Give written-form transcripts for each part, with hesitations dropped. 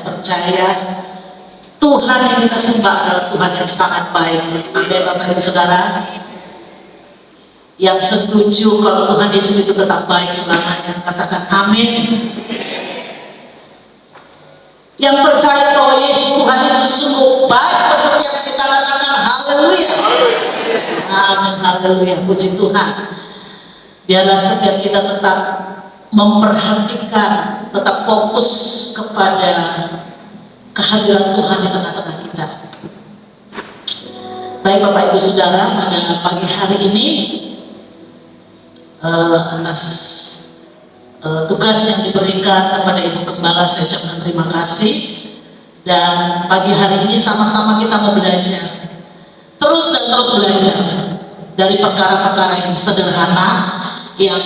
percaya Tuhan yang kita sembah adalah Tuhan yang sangat baik. Amin Bapak Ibu Saudara. Yang setuju kalau Tuhan Yesus itu tetap baik selamanya, katakan amin. Yang percaya bahwa Yesus Tuhan itu sungguh baik, setiap kita katakan haleluya. Amin, haleluya, puji Tuhan. Biarlah setiap kita tetap memperhatikan, tetap fokus kepada kehadiran Tuhan di tengah-tengah kita. Baik Bapak Ibu Saudara, pada pagi hari ini atas tugas yang diberikan kepada Ibu Gembala saya ucapkan terima kasih. Dan pagi hari ini sama-sama kita mau belajar, terus dan terus belajar dari perkara-perkara yang sederhana yang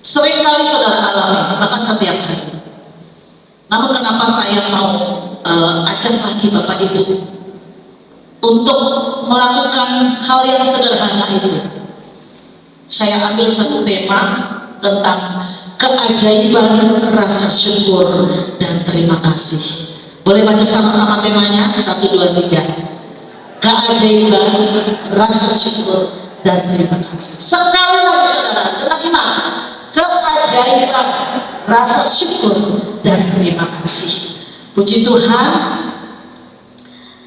seringkali saudara alami, bahkan setiap hari. Namun kenapa saya mau ajak lagi Bapak Ibu untuk melakukan hal yang sederhana itu? Saya ambil satu tema tentang keajaiban rasa syukur dan terima kasih. Boleh baca sama-sama temanya? 1, 2, 3. Keajaiban rasa syukur dan terima kasih. Sekali lagi saudara, dengan iman. Keajaiban rasa syukur dan terima kasih. Puji Tuhan.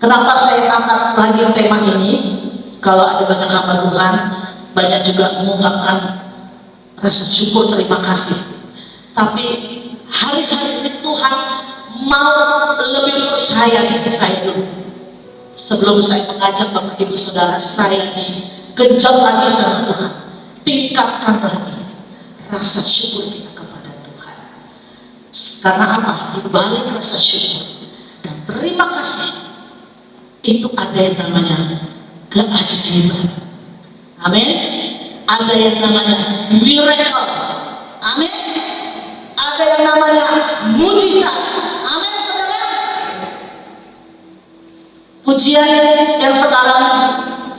Kenapa saya angkat lagi tema ini? Kalau ada banyak hamba Tuhan, banyak juga mengungkapkan rasa syukur terima kasih. Tapi hari-hari ini Tuhan mau lebih bersayang saya dulu. Sebelum saya mengajak Bapak Ibu Saudara, saya dikejar lagi sama Tuhan. Tingkatkan lagi rasa syukur kita kepada Tuhan. Karena apa? Di balik rasa syukur dan terima kasih itu ada yang namanya keajaiban. Amin. Ada yang namanya miracle. Amin. Ada yang namanya mujizat. Amin saudara. Pujian yang sekarang,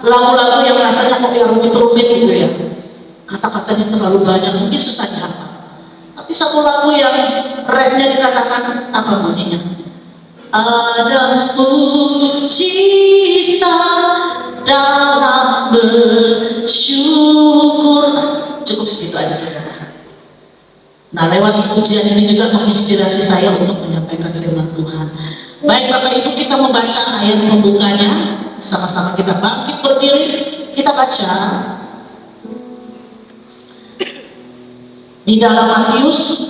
lagu-lagu yang rasanya kok yang rumit-rumit gitu ya, kata-katanya terlalu banyak, mungkin susah dihafal. Tapi satu lagu yang refnya dikatakan apa bunyinya? Ada mujizat dalam bersyukur. Cukup segitu aja saudara. Nah, lewat pujian ini juga menginspirasi saya untuk menyampaikan firman Tuhan. Baik Bapak Ibu, kita membaca ayat pembukanya. Sama-sama kita bangkit berdiri, kita baca di dalam Matius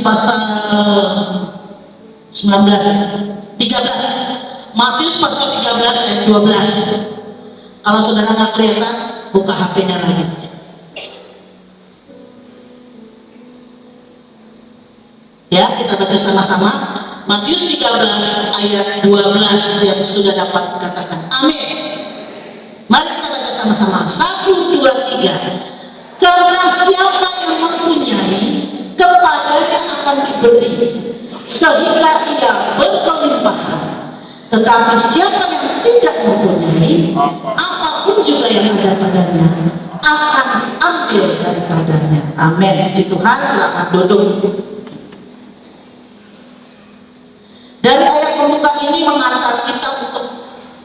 pasal 13. Matius pasal 13 ayat 12. Kalau saudara nggak kelihatan, buka HP-nya lagi. Ya, kita baca sama-sama. Matius 13 ayat 12 yang sudah dapat katakan amin. Mari kita baca sama-sama. 1, 2, 3. Karena siapa yang mempunyai, kepadanya akan diberi, sehingga ia berkelimpahan. Tetapi siapa yang tidak mempunyai, apapun juga yang ada padanya akan ambil daripadanya. Amin. Puji Tuhan. Silakan duduk. Dari ayat pembuka ini mengantar kita untuk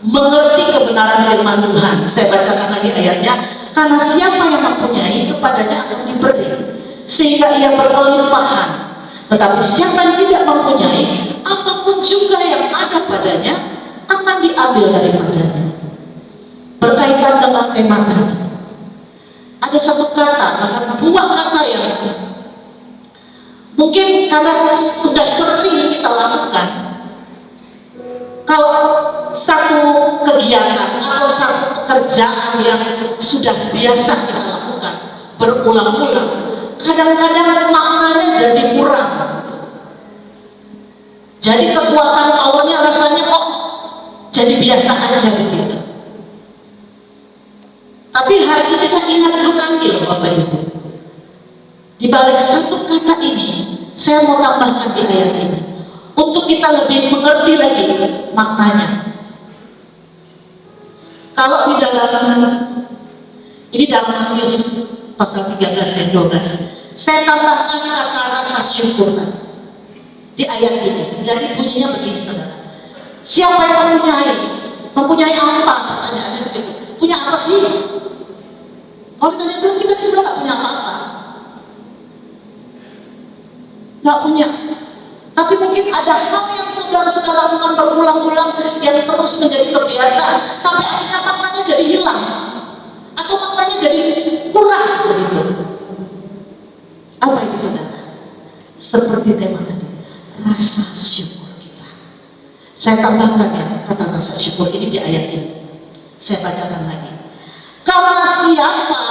mengerti kebenaran firman Tuhan. Saya bacakan lagi ayatnya. Karena siapa yang mempunyai, kepadanya akan diberi, sehingga ia berkelimpahan. Tetapi siapa yang tidak mempunyai, apapun juga yang ada padanya akan diambil daripadanya. Berkaitan dengan tema tadi, ada satu kata, bahkan dua kata yang mungkin karena sudah sering kita lakukan. Kalau satu kegiatan atau satu pekerjaan yang sudah biasa kita lakukan berulang-ulang, kadang-kadang maknanya jadi kurang. Jadi kekuatan powernya rasanya kok jadi biasa aja begitu. Tapi hari ini saya ingatkan lagi loh Bapak Ibu, di balik satu kata ini saya mau tambahkan di ayat ini untuk kita lebih mengerti lagi maknanya. Kalau di dalam Ini dalam Matius pasal 13 ayat 12. Saya tambahkan kata rasa syukur tadi di ayat ini. Jadi bunyinya begini saudara. Siapa yang mempunyai? Mempunyai apa? Pertanyaannya begitu. Punya apa sih? Kalau ditanya itu kita sebenarnya nggak punya apa-apa. Nggak punya. Tapi mungkin ada hal yang saudara-saudara lakukan berulang-ulang yang terus menjadi kebiasaan sampai akhirnya maknanya jadi hilang atau maknanya jadi kurang begitu. Apa itu saudara? Seperti tema tadi, rasa syukur kita. Saya tambahkan ya kata rasa syukur ini di ayat ini. Saya bacakan lagi. Karena siapa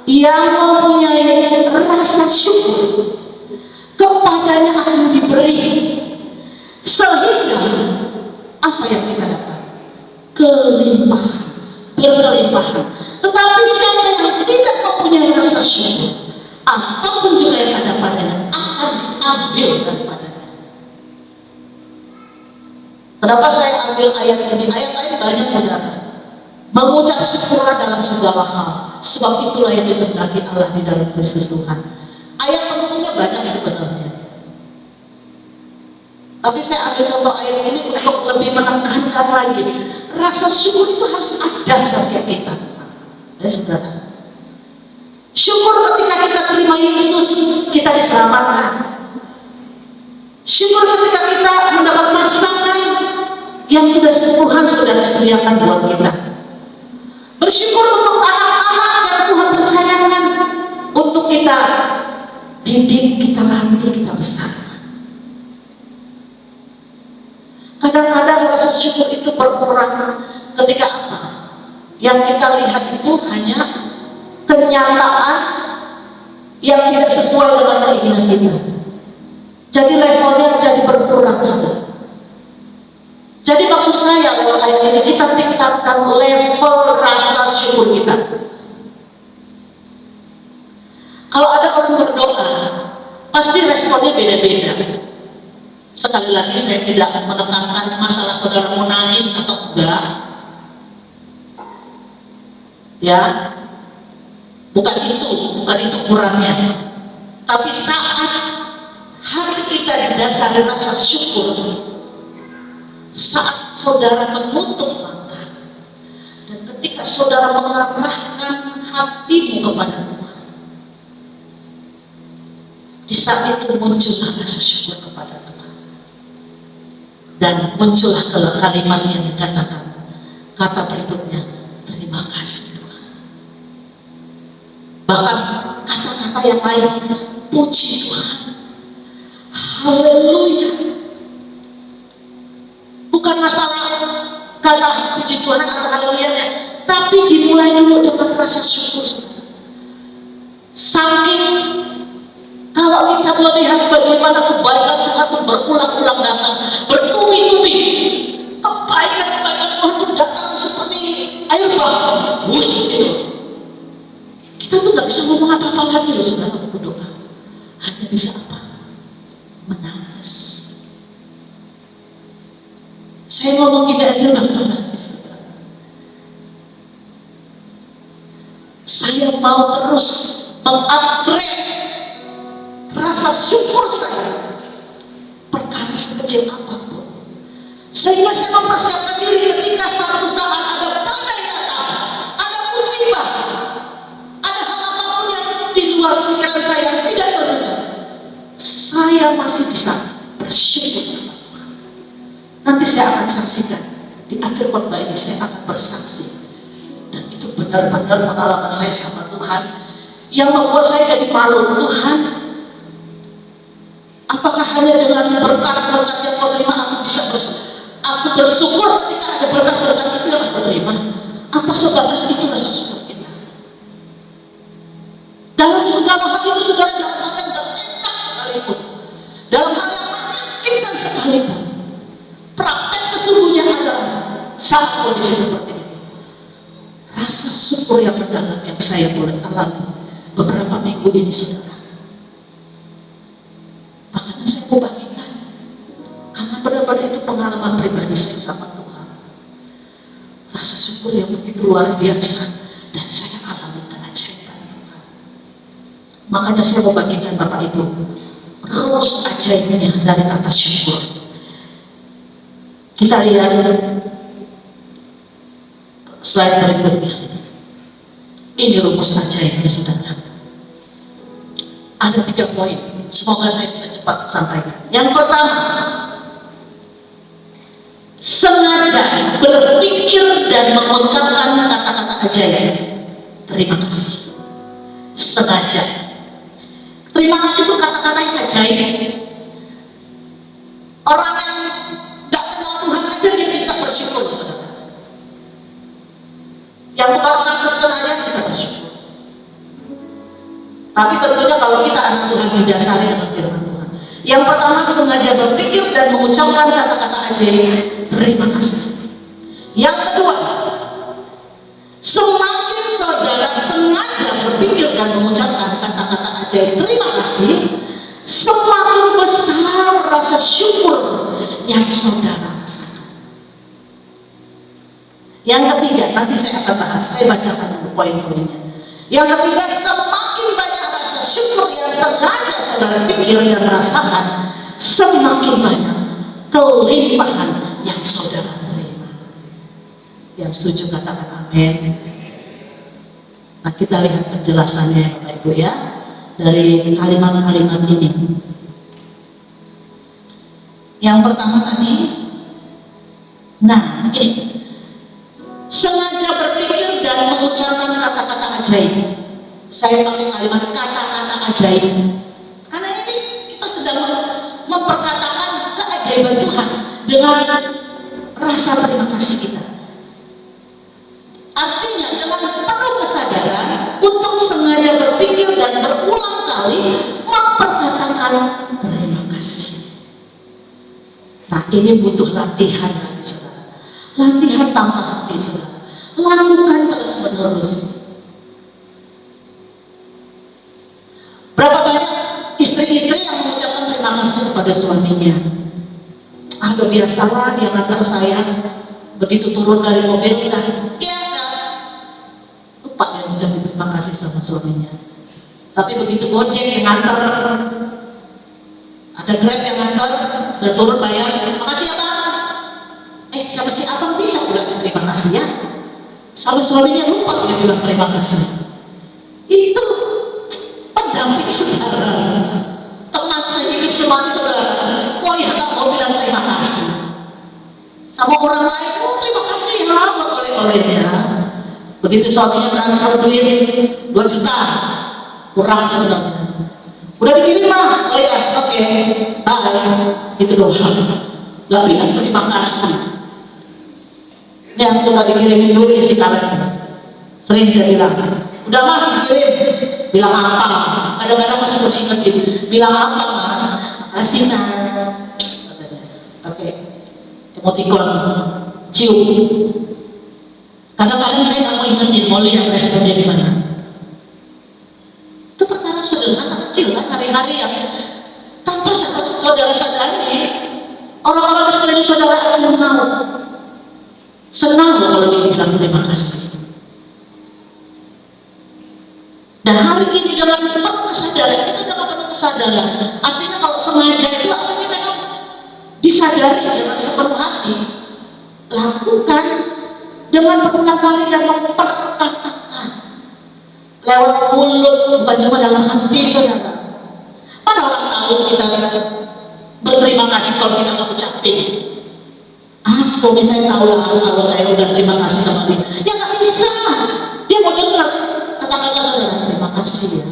yang mempunyai rasa syukur, kepadanya akan diberi, sehingga apa yang kita dapat? Kelimpahan, berkelimpahan. Tetapi siapa yang tidak mempunyai rasa syukur, apapun juga yang ada padanya akan diambil daripadanya. Kenapa saya ambil ayat ini? Ayat lain banyak saudara. Mengucap syukurlah dalam segala hal, sebab itulah yang dikehendaki Allah di dalam Kristus Tuhan. Ayat pendukungnya banyak sebenarnya. Tapi saya ambil contoh ayat ini untuk lebih menekankan lagi. Rasa syukur itu harus ada setiap kita. Ya saudara. Syukur ketika kita terima Yesus, kita diselamatkan. Syukur ketika kita mendapat pasangan yang Tuhan sudah sediakan buat kita. Bersyukur untuk anak-anak yang Tuhan percayakan untuk kita didik, kita latih, kita besarkan. Kadang-kadang rasa syukur itu berkurang ketika apa? Yang kita lihat itu hanya kenyataan yang tidak sesuai dengan keinginan kita. Jadi levelnya jadi berkurang saudara. Jadi maksud saya lewat ayat ini kita tingkatkan level rasa syukur kita. Kalau ada orang berdoa, pasti responnya beda-beda. Sekali lagi saya tidak menekankan masalah saudara mau nangis atau enggak. Ya, bukan itu kurangnya. Tapi saat hati kita didasari rasa syukur, saat saudara menutup mata, dan ketika saudara mengarahkan hatimu kepada Tuhan, di saat itu muncullah rasa syukur kepada Tuhan, dan muncullah kalimat yang dikatakan, kata berikutnya, terima kasih Tuhan. Bahkan kata-kata yang lain, puji Tuhan, haleluya. Bukan masalah kata puji Tuhan atau haleluya, tapi dimulai dulu dengan rasa syukur. Saking kalau kita melihat bagaimana kebaikan Tuhan itu berulang-ulang datang, bertubi-tubi, kebaikan Tuhan itu datang seperti air bah, wus gitu. Kita tuh nggak bisa ngomong apa-apa lagi loh saudara berdoa, hanya bisa apa? Menangis. Saya ngomong gini aja udah menangis. Saya mau terus mengupgrade rasa syukur saya, perkara sekecil apapun, sehingga saya mempersiapkan diri ketika satu saat ada badai datang, ada musibah, ada hal apapun yang di luar pikiran saya yang tidak terduga, saya masih bisa bersyukur sama Tuhan. Nanti saya akan saksikan di akhir khotbah ini, saya akan bersaksi, dan itu benar-benar pengalaman saya sama Tuhan yang membuat saya jadi malu. Tuhan, apakah hanya dengan berkat-berkat yang kau terima aku bisa bersyukur? Aku bersyukur ketika ada berkat-berkat itu yang aku terima. Apa sebatas itu rasa syukur kita? Dalam segala hal itu saudara, dalam hal yang tidak enak sekalipun, dalam hal yang menyakitkan sekalipun, praktek sesungguhnya adalah saat kondisi seperti itu. Rasa syukur yang mendalam yang saya boleh alami beberapa minggu ini saudara. Makanya saya mau bagikan, karena benar-benar itu pengalaman pribadi saya sama Tuhan. Rasa syukur yang begitu luar biasa, dan saya Makanya saya mau bagikan Bapak Ibu rumus ajaibnya dari kata syukur. Kita lihat slide berikutnya. Ini rumus ajaibnya, saudara. Ada 3 poin. Semoga saya bisa cepat sampaikan. Yang pertama, sengaja berpikir dan mengucapkan kata-kata ajaib. Terima kasih. Sengaja. Terima kasih itu kata-kata yang ajaib. Orang yang gak kenal Tuhan aja dia bisa bersyukur, saudara. Yang bukan orang Kristen aja bisa bersyukur. Tapi tentunya kalau kita anak Tuhan didasari dengan firman Tuhan. Yang pertama, sengaja berpikir dan mengucapkan kata-kata ajaib. Terima kasih. Yang kedua, semakin saudara sengaja berpikir dan mengucapkan kata-kata ajaib terima kasih, semakin besar rasa syukur yang saudara rasakan. Yang ketiga, nanti saya akan bahas, saya bacakan dulu poin-poinnya. Yang ketiga, semakin banyak rasa syukur yang sengaja saudara pikir dan rasakan, semakin banyak kelimpahan yang saudara terima. Yang setuju katakan amin. Nah, kita lihat penjelasannya Bapak Ibu ya, dari kalimat-kalimat ini. Yang pertama tadi, nah ini, sengaja berpikir dan mengucapkan kata-kata ajaib. Saya pakai kalimat kata-kata ajaib karena ini kita sedang memperkatakan keajaiban Tuhan dengan rasa terima kasih kita. Artinya dengan penuh kesadaran untuk sengaja berpikir dan berulang kali memperkatakan terima kasih. Nah, ini butuh latihan, saudara. Latihan tanpa henti, saudara. Lakukan terus menerus. Berapa banyak istri-istri yang mengucapkan terima kasih kepada suaminya? Udah biasalah dia ngantar saya, begitu turun dari mobil udah lupa ya mengucapkan terima kasih sama suaminya. Tapi begitu Gojek yang ngantar, ada Grab yang ngantar, udah turun bayar, makasih ya Bang. Sama si abang bisa bilang terima kasih ya, sama suaminya lupa dia bilang terima kasih. Itu pendamping saudara, teman sehidup semati saudara. Oh ya, tak mau bilang terima kasih sama orang lain. Oh terima kasih ya buat oleh-olehnya. Begitu suaminya transfer duit 2 juta kurang sebenarnya, udah dikirim mah, oh ya oke, bye, itu doang. Gak bilang terima kasih. Yang suka dikirimin duit isi karetnya, sering saya bilang, udah mas dikirim, bilang apa? Kadang-kadang masih mau diingetin, bilang apa mas? Makasih nak, pakai emoticon cium. Kadang-kadang saya nggak mau ingetin, mau lihat responnya gimana. Itu perkara sederhana kecil kan, hari-hari yang tanpa saudara sadari, orang-orang di sekeliling saudara akan mau senang kalau dibilang terima kasih. Dan hari ini dengan penuh kesadaran, kita dengan penuh kesadaran. Artinya kalau sengaja itu artinya memang disadari dengan sepenuh hati, lakukan dengan berulang kali dan memperkatakan lewat mulut, bukan cuma dalam hati saudara. Mana orang tahu kita berterima kasih kalau kita nggak ucapin? Suami saya tahu lah kalau saya udah terima kasih sama dia. Ya nggak bisa. Dia mau dengar kata-kata saudara, terima kasih ya,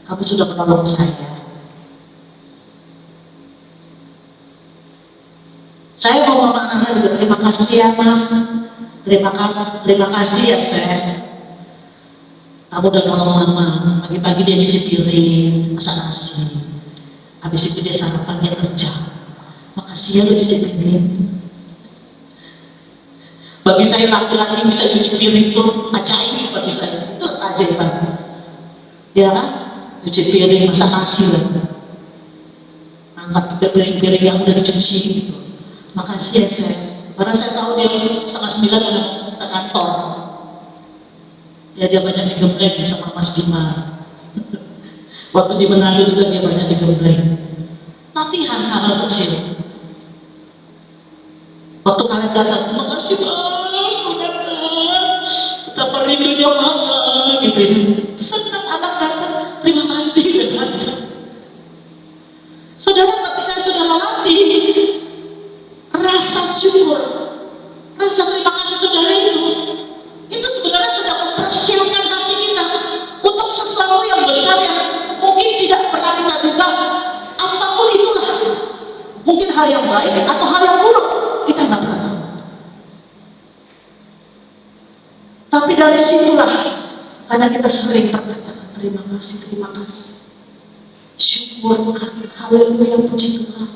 kamu sudah menolong saya. Saya mau mama anak juga terima kasih ya mas, terima kasih ya ses, kamu udah nolong mama. Pagi-pagi dia nyuci piring, masak nasi, habis itu dia sarapan, dia kerja. Makasih ya lu cuci piring. Bagi saya laki-laki bisa cuci piring itu ajaib bagi saya, itu keajaiban. Ya kan? Cuci piring, masak nasi lah, angkat piring-piring yang udah dicuci gitu. Makasih ya ses, karena saya tahu dia 8:30 udah ke kantor. Ya dia banyak digembleng sama Mas Bima. Waktu di Manado juga dia banyak digembleng. Latihan hal kecil. Waktu kalian datang, terima kasih Mas, betapa rindunya Mama, gitu. Senang anak datang, terima kasih udah datang. Saudara, ketika saudara latih rasa syukur, rasa terima kasih saudara itu sebenarnya sedang mempersiapkan hati kita untuk sesuatu yang besar yang mungkin tidak pernah kita duga. Apapun itulah, mungkin hal yang baik atau hal yang buruk, kita nggak pernah tahu. Tapi dari situlah, karena kita sering berkata terima kasih, syukur Tuhan, haleluya, puji Tuhan.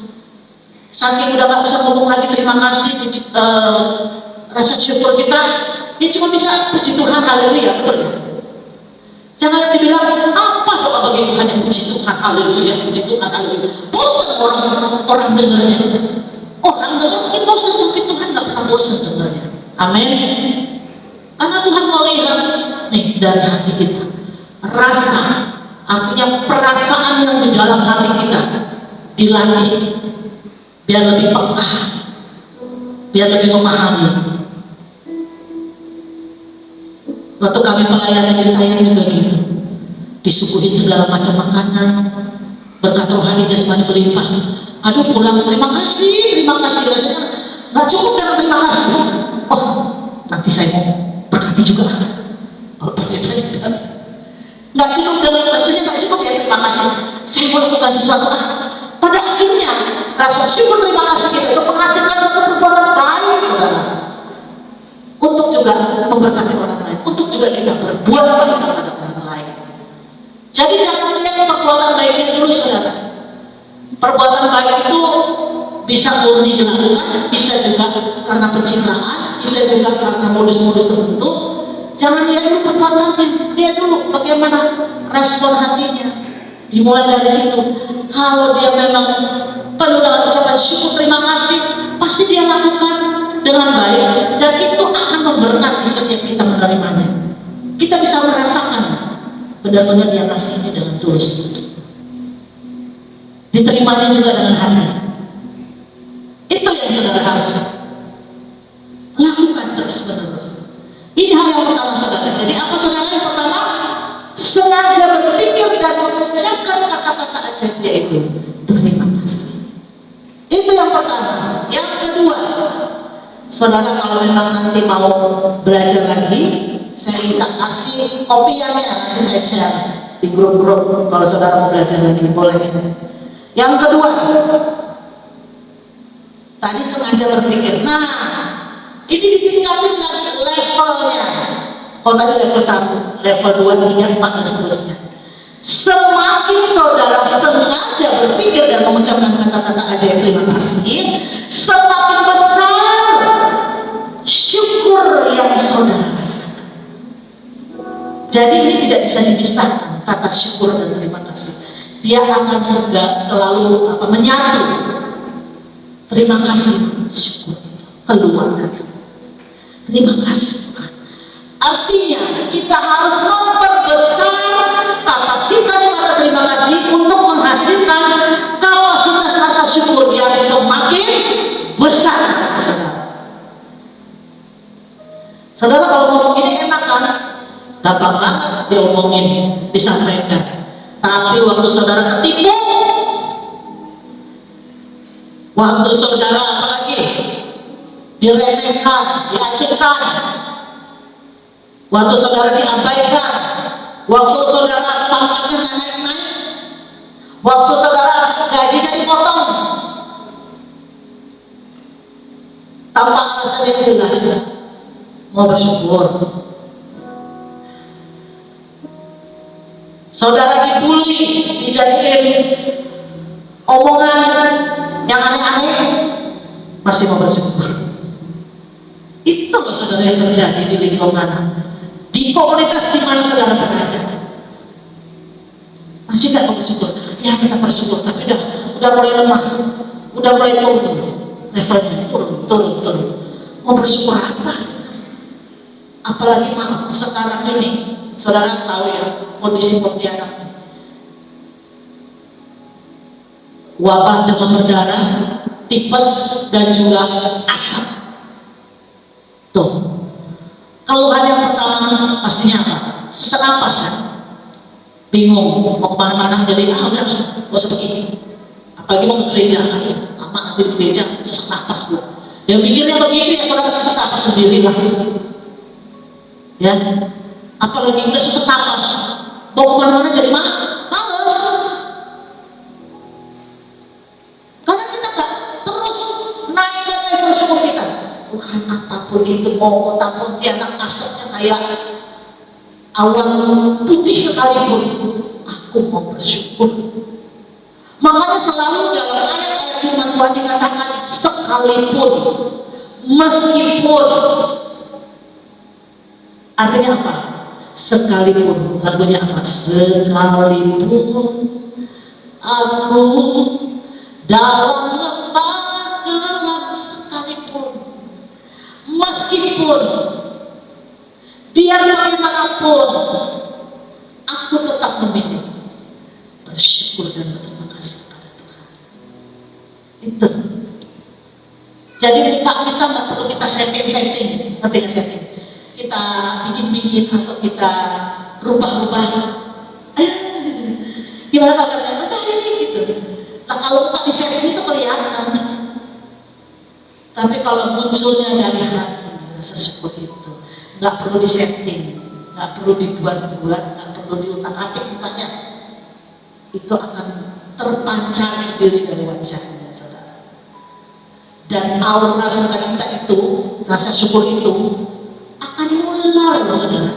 Saking udah nggak bisa ngomong lagi terima kasih, puji, rasa syukur kita, dia cuma bisa puji Tuhan, haleluya, betul ya? Jangan dibilang apa doa bagi Tuhan yang puji Tuhan, haleluya, puji Tuhan, haleluya. Bosan orang dengarnya. Orang dengar mungkin bosan, tapi Tuhan nggak pernah bosan dengarnya. Amin. Karena Tuhan mau lihat nih dari hati kita, rasa, artinya perasaan yang di dalam hati kita dilatih biar lebih peka, biar lebih memahami. Waktu kami pelayanan di Thailand juga gitu, disuguhin segala macam makanan, berkat rohani jasmani berlimpah. Aduh, pulang terima kasih rasanya nggak cukup dengan terima kasih. Oh, nanti saya mau berkati juga. Kalau ternyata nggak cukup dengan rasanya, nggak cukup ya terima kasih. Saya mau lakukan sesuatu. Pada akhirnya rasa syukur terima kasih kita itu menghasilkan satu perbuatan baik, saudara. Untuk juga memberkati orang lain, untuk juga kita berbuat baik kepada orang lain. Jadi jangan lihat perbuatan baiknya dulu, saudara. Perbuatan baik itu bisa murni dilakukan, bisa juga karena pencitraan, bisa juga karena modus-modus tertentu. Jangan lihat dulu perbuatannya, lihat dulu bagaimana respon hatinya. Dimulai dari situ. Kalau dia memang penuh dengan ucapan syukur terima kasih, pasti dia lakukan dengan baik, dan itu akan memberkati setiap kita menerimanya. Kita bisa merasakan benar-benar dia kasihnya dengan tulus, diterimanya juga dengan hati. Itu yang saudara harus lakukan terus-menerus. Ini hal yang pertama, saudara. Jadi apa, saudara? Yang pertama, sengaja berpikir dan mengucapkan kata-kata ajaib, yaitu terima kasih. Itu yang pertama. Yang kedua, saudara, kalau memang nanti mau belajar lagi, saya bisa kasih kopiannya, nanti saya share di grup-grup. Kalau saudara mau belajar lagi, boleh. Yang kedua, tadi sengaja berpikir. Nah, ini ditingkatin lagi levelnya. Kalau tadi level 1, level 2, 3, 4, dan seterusnya. Semakin saudara sengaja berpikir dan mengucapkan kata-kata ajaib terima kasih, semakin besar syukur yang saudara rasakan. Jadi ini tidak bisa dipisahkan, kata syukur dan terima kasih. Dia akan selalu menyatu. Terima kasih, syukur itu keluar dari terima kasih Tuhan. Artinya kita harus memperbesar kapasitas kata terima kasih untuk menghasilkan kapasitas rasa syukur yang semakin besar. Saudara, kalau ngomong ini enak kan? Gampang banget diomongin, disampaikan. Tapi waktu saudara ketipu, waktu saudara apalagi diremehkan, diacuhkan, waktu saudara diabaikan, waktu saudara pangkatnya naik-naik, waktu saudara gajinya dipotong tanpa alasan yang jelas, mau bersyukur. Saudara dibully, dijadiin omongan yang aneh-aneh, masih mau bersyukur. Itu loh, saudara, yang terjadi di lingkungan, di komunitas di mana saudara berada. Masih gak mau bersyukur? Ya, kita bersyukur, tapi udah mulai lemah, udah mulai turun levelnya, turun. Mau bersyukur apa? Apalagi maaf sekarang ini, saudara tahu ya kondisi Pontianak. wabah demam berdarah, tipes, dan juga asap. Tuh, keluhan yang pertama pastinya apa? Sesak napas kan? Bingung mau kemana-mana, jadi udah gak usah begini. Apalagi mau ke gereja kan, lama nanti di gereja sesak napas bu. Yang pikirnya begitu ya saudara, sesak napas sendiri lah. Ya, apalagi udah sesak napas, mau kemana-mana jadi males. Karena kita gak terus naikkan level syukur kita. Tuhan, apapun itu, mau kota Pontianak asapnya kayak awan putih sekalipun, aku mau bersyukur. Makanya selalu dalam ayat-ayat firman Tuhan dikatakan sekalipun, meskipun. Artinya apa? Sekalipun. Lagunya apa? Sekalipun aku dalam lembah gelap, sekalipun, meskipun, biar bagaimanapun, aku tetap memilih bersyukur dan berterima kasih kepada Tuhan. Itu. Jadi kita nggak perlu kita setting, ngerti nggak setting? Kita bikin atau kita rubah-rubah. Gimana katanya? Entah ini gitu. Nah kalau tak disetting itu kelihatan. Tapi kalau munculnya dari hati, rasa syukur itu nggak perlu disetting, nggak perlu dibuat-buat, nggak perlu diutak-atik mukanya. Itu akan terpancar sendiri dari wajahnya, saudara. Dan aura sukacita itu, rasa syukur itu akan menular, saudara.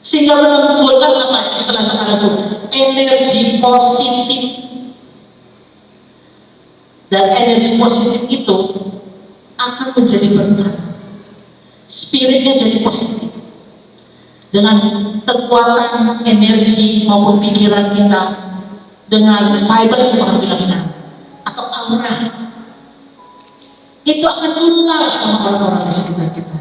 Sehingga menimbulkan apa istilah sekarang itu? Energi positif. Dan energi positif itu akan menjadi berkat. Spiritnya jadi positif. Dengan kekuatan energi maupun pikiran kita, dengan vibes yang orang bilang sekarang, atau aura, itu akan menular sama orang-orang di sekitar kita.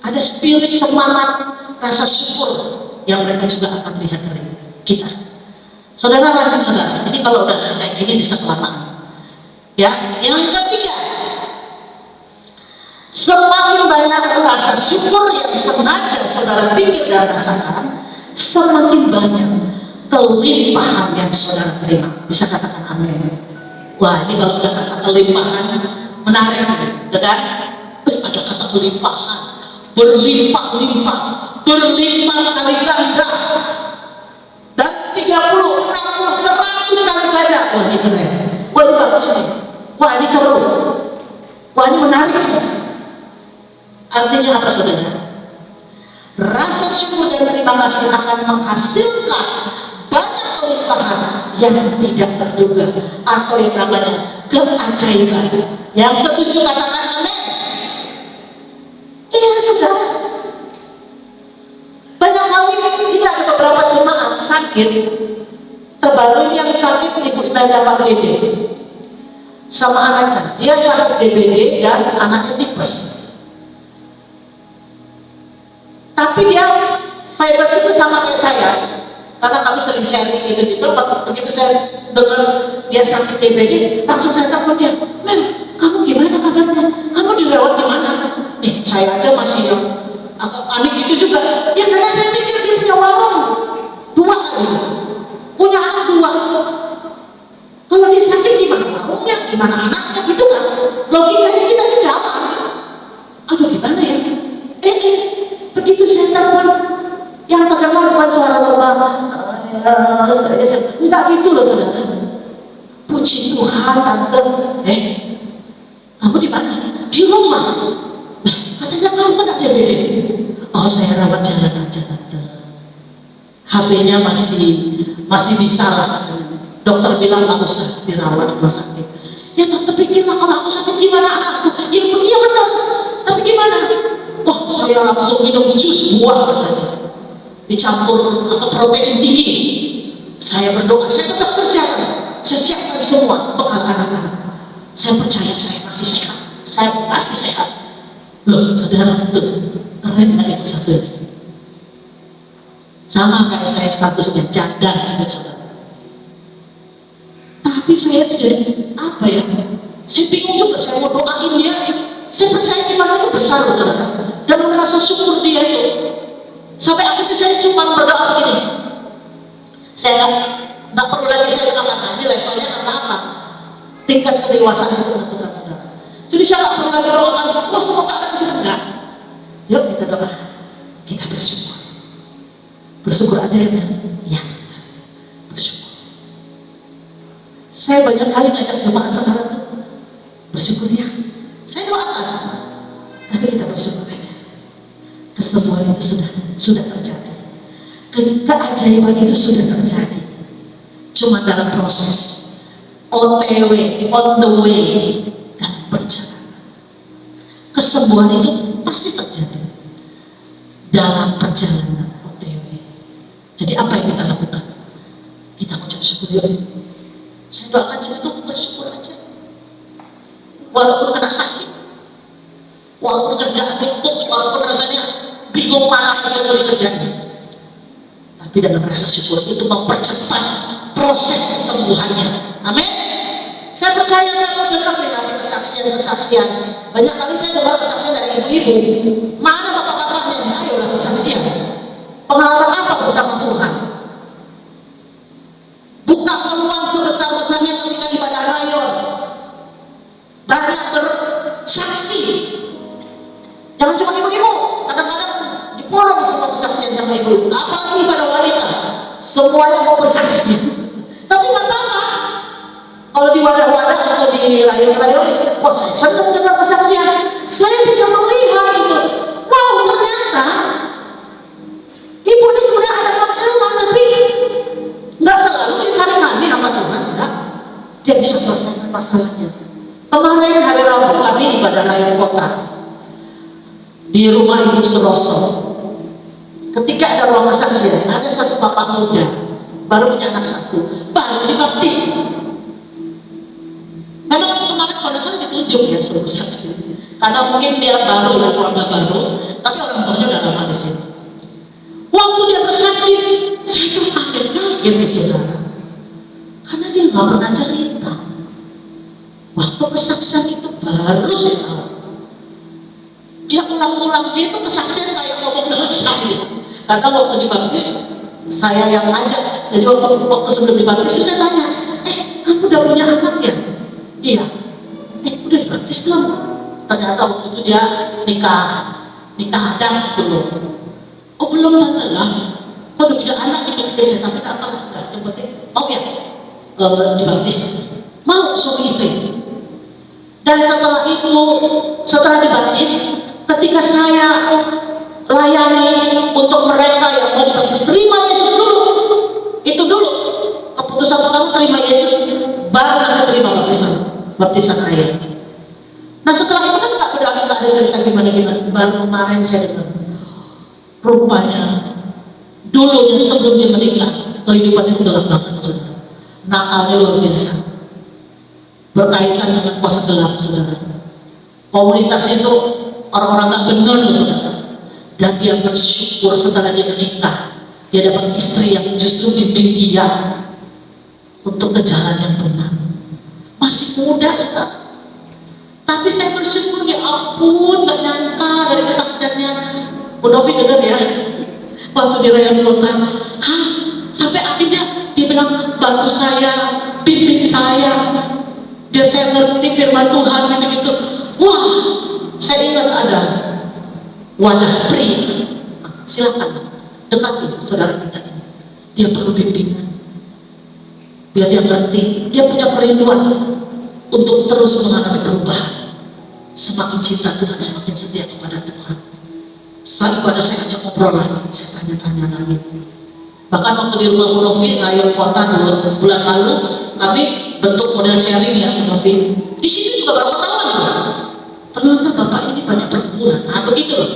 Ada spirit semangat, rasa syukur yang mereka juga akan lihat dari kita. Saudara, lanjut saudara. Ini kalau udah kayak gini bisa kelamaan. Ya, yang ketiga, semakin banyak rasa syukur yang sengaja saudara pikir dan rasakan, semakin banyak kelimpahan yang saudara terima. Bisa katakan amin. Wah, ini kalau ada kata kelimpahan menarik, kan? Ada kata kelimpahan, berlimpah-limpah, berlimpah kali ganda, dan 30, 60, 100 kali ganda. Wah, ini keren. Wah, ini bagus nih. Wah, ini seru. Wah, ini menarik. Artinya apa saudara? Rasa syukur dan terima kasih akan menghasilkan banyak kelimpahan yang tidak terduga, atau yang namanya keajaiban. Yang setuju katakan amin. Iya saudara. Banyak kali kita ada beberapa jemaat sakit. Terbaru yang sakit ibu Imelda Paglede sama anaknya. Dia sakit DBD dan anaknya tipes. Tapi dia vibes itu sama kayak saya, karena kami sering sharing gitu. Begitu saya dengar dia sakit DBD, langsung saya telepon dia, Mel, kamu gimana kabarnya? Kamu dirawat di mana? Nih, saya aja masih agak panik gitu juga. Ya karena saya pikir dia punya warung 2 kali, punya anak 2. Kalau dia sakit gimana warungnya, gimana anaknya gitu kan? Logikanya kita di jalan. Aduh gimana ya? Begitu saya telepon, yang terdengar bukan suara lemah, enggak gitu loh saudara. Puji Tuhan tante, kamu di mana? Di rumah. Nah, katanya kamu kena DBD. Oh, saya rawat jalan aja tante. HP-nya masih bisa lah. Dokter bilang nggak usah dirawat di rumah sakit. Ya tante pikirlah kalau aku sakit gimana anakku? Ya iya benar. Tapi gimana? Wah, saya langsung minum jus buah katanya, dicampur protein tinggi. Saya berdoa, saya tetap percaya, saya siapkan semua bekal anak-anak. Saya percaya saya masih sehat, saya pasti sehat. Loh, saudara, tuh keren nggak ibu satu? Sama kayak saya statusnya janda, ibu saudara. Tapi saya jadi apa ya? Saya bingung juga, saya mau doain dia. Saya percaya iman itu besar, saudara. Dan merasa syukur dia itu. Sampai akhirnya saya cuma berdoa begini. Saya nggak perlu lagi saya doakan, ini levelnya karena apa? Tingkat kedewasaan itu menentukan, saudara. Jadi saya nggak perlu lagi doakan, wah semoga ada kesenangan. Yuk kita doa, kita bersyukur. Bersyukur aja ya, ya. Bersyukur. Saya banyak kali ngajak jemaat sekarang tuh bersyukur ya. Saya doakan, tapi kita bersyukur aja. Kesembuhan itu sudah terjadi. Keajaiban itu sudah terjadi. Cuma dalam proses, OTW, on the way, dalam perjalanan. Kesembuhan itu pasti terjadi dalam perjalanan OTW. Jadi apa yang kita lakukan? Kita ucap syukur ya. Saya doakan juga tuh bersyukur aja. Walaupun kena sakit, walaupun kerjaan tumpuk, walaupun rasanya bingung mana yang mau dikerjakan, tapi dengan rasa syukur itu mempercepat proses kesembuhannya. Amin. Saya percaya saya mau dengar nanti kesaksian. Banyak kali saya dengar kesaksian dari ibu-ibu. Mana bapak-bapaknya? Ayolah kesaksian. Pengalaman apa bersama Tuhan? Buka peluang sebesar-besarnya ketika ibadah rayon. Banyak bersaksi. Jangan cuma ibu-ibu. Kadang-kadang diporong semua kesaksian sama ibu. Apalagi pada wanita. Semuanya mau bersaksi. Tapi nggak apa-apa. Kalau di wadah-wadah atau di rayon-rayon, wah saya senang dengar kesaksian. Saya bisa melihat itu. Wow, ternyata ibu ini sebenarnya ada masalah, tapi nggak selalu dia cari kami hamba Tuhan. Enggak. Dia bisa selesaikan masalahnya. Kemarin hari Rabu kami di Badan Rayon Kota di rumah Ibu Suroso. Ketika ada ruang kesaksian, ada satu bapak muda baru punya anak satu, baru dibaptis. Memang kemarin pada saat ditunjuk ya suruh saksi, karena mungkin dia baru ya, keluarga baru, tapi orang tuanya udah lama di sini. Waktu dia bersaksi, saya tuh kaget ya saudara, karena dia nggak pernah cerita. Waktu kesaksian itu baru saya tahu. Dia ulang-ulang, dia itu kesaksian kayak ngomong dengan saya. Karena waktu dibaptis, saya yang ngajak. Jadi waktu sebelum dibaptis saya tanya, kamu udah punya anak ya? Iya. Udah dibaptis belum? Ternyata waktu itu dia nikah adat belum. Oh belum tante lah. Kok udah punya anak dibaptis ya? Tapi tak apa, yang penting mau ya dibaptis. Mau suami istri. Dan setelah itu, setelah dibaptis, ketika saya layani untuk mereka yang mau dibaptis, terima Yesus dulu. Itu dulu keputusan pertama, terima Yesus, baru nanti terima baptisan air. Nah setelah itu kan nggak ada cerita gimana. Baru kemarin saya dengar, rupanya dulu yang sebelum dia menikah, kehidupan itu gelap banget, saudara. Nakalnya luar biasa, berkaitan dengan kuasa gelap, saudara. Komunitas itu orang-orang nggak benar, saudara. Dan dia bersyukur setelah dia menikah, dia dapat istri yang justru bimbing dia untuk ke jalan yang benar. Masih muda, saudara. Tapi saya bersyukur, ya ampun, nggak nyangka dari kesaksiannya. Bu Novi dengar ya, waktu di Rayon Kota, sampai akhirnya dia bilang, bantu saya, bimbing saya, biar saya ngerti firman Tuhan gitu. Wah, saya ingat ada wadah pria. Silakan dekati saudara kita ini. Dia perlu bimbingan, biar dia ngerti, dia punya kerinduan untuk terus mengalami perubahan. Semakin cinta Tuhan, semakin setia kepada Tuhan. Setelah ibadah saya ajak ngobrol lagi, saya tanya-tanya lagi. Bahkan waktu di rumah Bu Novi, Rayon Kota 2 bulan lalu, kami bentuk model sharing ya Bu Novi. Di sini juga baru ketahuan ya. Ternyata bapak ini banyak pergumulan, begitu loh.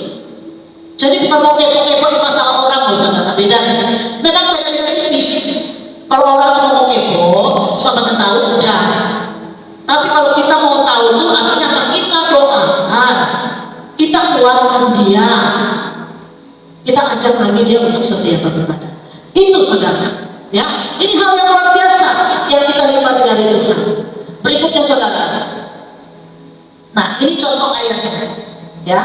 Jadi bukan mau kepo-kepo masalah orang, loh saudara, beda. Memang beda-beda tipis. Kalau orang cuma mau kepo, cuma pengen tahu, udah. Tapi kalau kita mau tahu tuh artinya kan kita doakan, kita kuatkan dia, kita ajak lagi dia untuk setia beribadah. Itu saudara. Ya, ini hal yang luar biasa yang kita nikmati dari Tuhan. Berikutnya saudara. Nah, ini contoh ayatnya. Ya.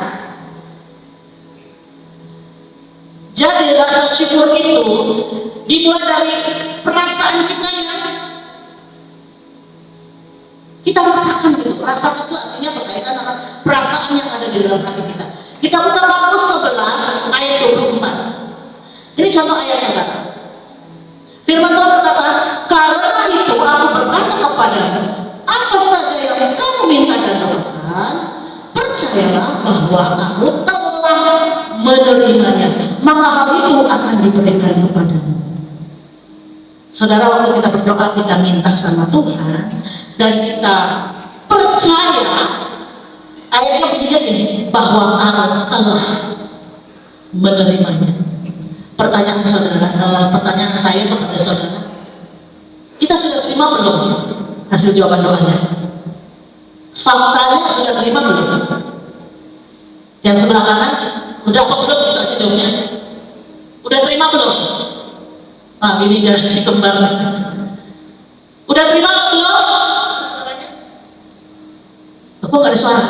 Jadi rasa syukur itu dimulai dari perasaan kita yang kita rasakan gitu. Rasa itu artinya berkaitan dengan perasaan yang ada di dalam hati kita. Kita buka Markus 11 ayat 24. Ini contoh ayat saudara. Firman Tuhan berkata, karena itu aku berkata kepadamu, apa saja yang kamu minta dan doakan, percayalah bahwa kamu telah menerimanya, maka hal itu akan diberikan kepadamu. Saudara, waktu kita berdoa, kita minta sama Tuhan dan kita percaya, ayatnya begini ini, bahwa Allah telah menerimanya. Pertanyaan saudara, pertanyaan saya kepada saudara, kita sudah terima belum hasil jawaban doanya? Faktanya sudah terima belum? Yang sebelah kanan, udah apa belum? Itu aja jawabnya. Udah terima belum? Nah, ini dari si kembar. Udah terima belum? Suaranya? Kok nggak ada suara?